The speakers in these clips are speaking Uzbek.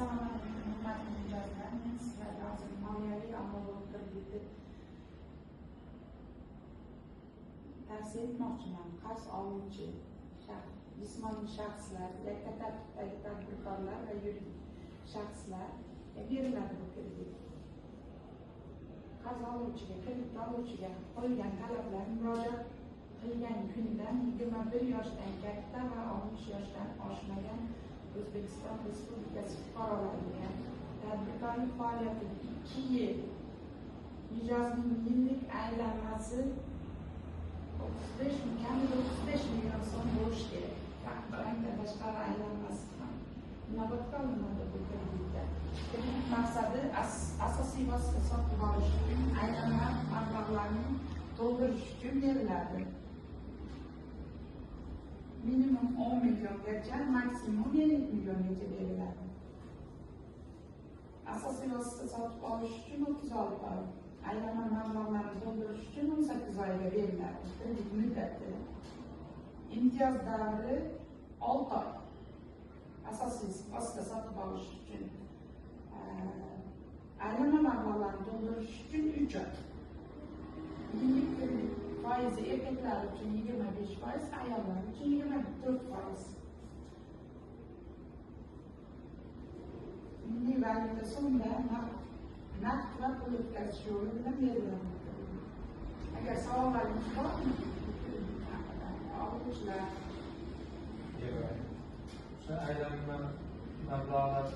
Assalomu alaykum, hurmatli mijozlar. Men sizlarga hozir moliyaviy ahvol krediti tavsiya etmoqchiman. Qarz oluvchi jismoniy shaxslar, yakka tartibdagi tadbirkorlar va yuridik shaxslarga beriladi bu kredit. Qarz oluvchiga, kredit oluvchiga qo'yilgan talablar murojaat qilgan kundan 21 yoshdan katta va 60 yoshdan oshmagan O'zbekiston Respublikasi fuqarolariga tadbirkorlik faoliyati 2 yil, mijozning yillik aylanmasi 35 million so'm bo'lishi kerak. Bankda tashqari aylanmasi ham inobatga olinadi bu kreditda. Kredit maqsadi asosiy vosita sotib olish uchun aylanma mablag'larni to'ldirish uchun beriladi. Minimum 10 milliongacha, maksimum 50 milliongacha beriladi. Asosiy vosita sotib olish uchun 36 oy, aylanma mablag'larni to'ldirish uchun 18 oyga beriladi. Kredit muddati imtiyoz davri 6 oy. Asosiy vosita sotib olish uchun aylanma mablag'larni to'ldirish uchun 3 oy. Yillik kredit foizi erkaklar uchun 25%, ayollar uchun 24%. Milliy valyuta so'mda naqd va pul o'tkazish yo'li bilan beriladi. Agar savollaringiz bormi? Oluvchilar o'sha aylanma mablag'lar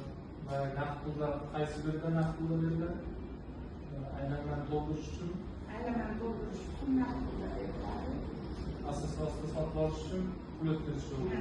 va naqd pullar qaysi birida naqd pullar beriladi? Aylanmani to'ldirish uchun naqd pullar beriladi. asosiy vosita sotib olish uchun pul o'tkazish yo'li.